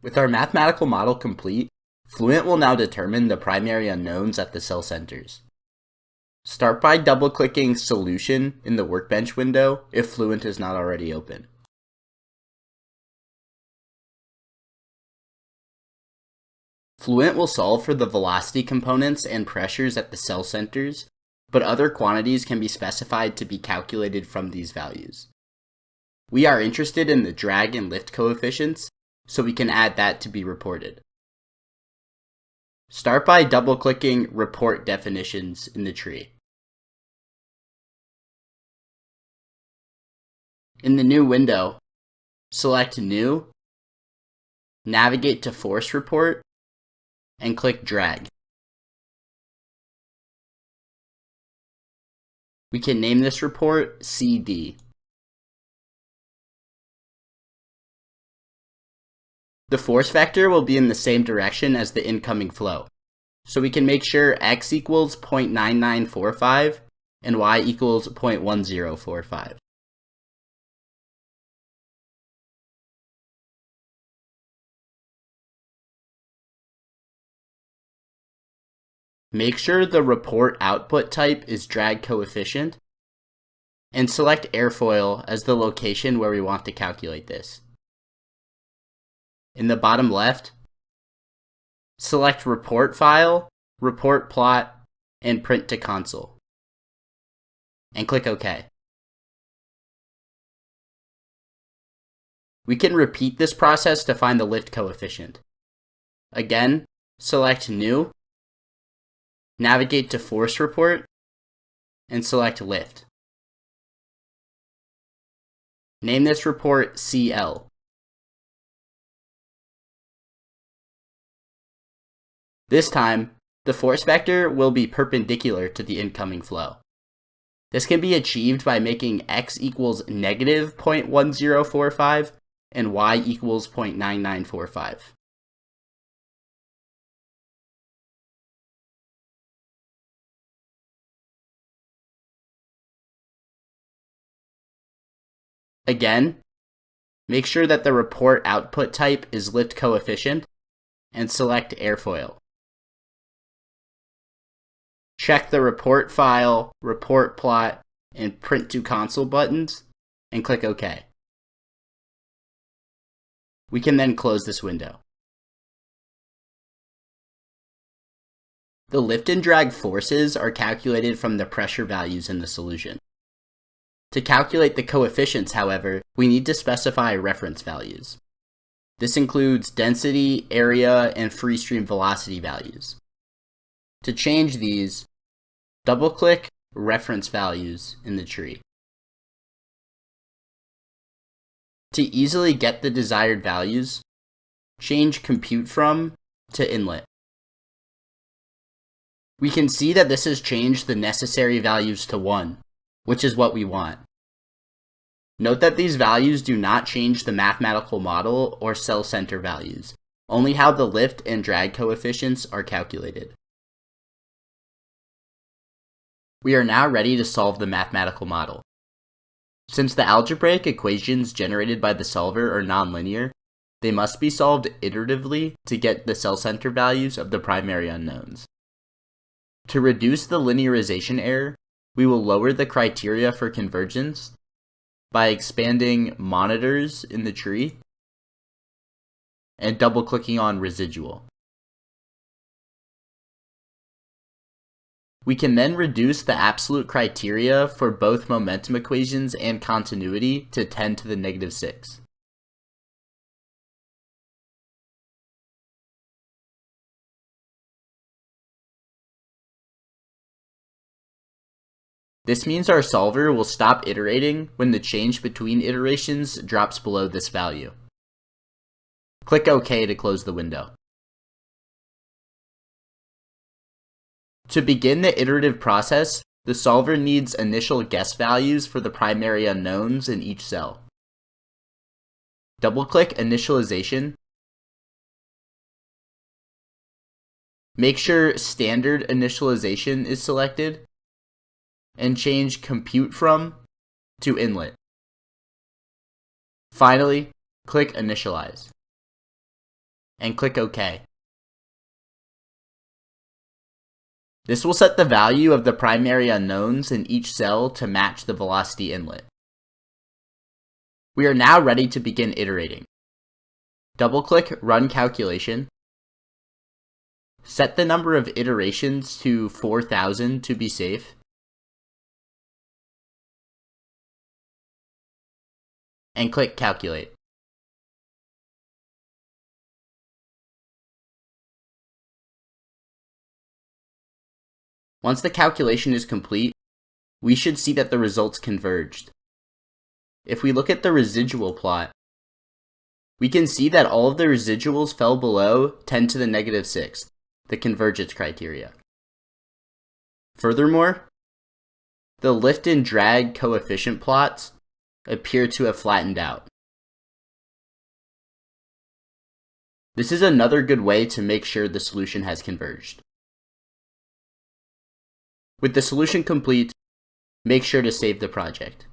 With our mathematical model complete, Fluent will now determine the primary unknowns at the cell centers. Start by double-clicking Solution in the Workbench window if Fluent is not already open. Fluent will solve for the velocity components and pressures at the cell centers, but other quantities can be specified to be calculated from these values. We are interested in the drag and lift coefficients, so we can add that to be reported. Start by double-clicking Report Definitions in the tree. In the new window, select New, navigate to Force Report, and click Drag. We can name this report CD. The force vector will be in the same direction as the incoming flow, so we can make sure x equals 0.9945 and y equals 0.1045. Make sure the report output type is drag coefficient, and select Airfoil as the location where we want to calculate this. In the bottom left, select Report File, Report Plot, and Print to Console, and click OK. We can repeat this process to find the lift coefficient. Again, select New, navigate to Force Report, and select Lift. Name this report CL. This time, the force vector will be perpendicular to the incoming flow. This can be achieved by making x equals negative 0.1045 and y equals 0.9945. Again, make sure that the report output type is lift coefficient and select Airfoil. Check the Report File, Report Plot, and Print to Console buttons and click OK. We can then close this window. The lift and drag forces are calculated from the pressure values in the solution. To calculate the coefficients, however, we need to specify reference values. This includes density, area, and free stream velocity values. To change these, double-click Reference Values in the tree. To easily get the desired values, change Compute From to Inlet. We can see that this has changed the necessary values to 1, which is what we want. Note that these values do not change the mathematical model or cell center values, only how the lift and drag coefficients are calculated. We are now ready to solve the mathematical model. Since the algebraic equations generated by the solver are nonlinear, they must be solved iteratively to get the cell center values of the primary unknowns. To reduce the linearization error, we will lower the criteria for convergence by expanding monitors in the tree and double-clicking on residual. We can then reduce the absolute criteria for both momentum equations and continuity to 10 to the negative 6. This means our solver will stop iterating when the change between iterations drops below this value. Click OK to close the window. To begin the iterative process, the solver needs initial guess values for the primary unknowns in each cell. Double-click Initialization. Make sure Standard Initialization is selected, and change Compute From to Inlet. Finally, click Initialize. and click OK. This will set the value of the primary unknowns in each cell to match the velocity inlet. We are now ready to begin iterating. Double-click Run Calculation. Set the number of iterations to 4,000 to be safe. And click Calculate. Once the calculation is complete, we should see that the results converged. If we look at the residual plot, we can see that all of the residuals fell below 10 to the negative 6th, the convergence criteria. Furthermore, the lift and drag coefficient plots appear to have flattened out. This is another good way to make sure the solution has converged. With the solution complete, make sure to save the project.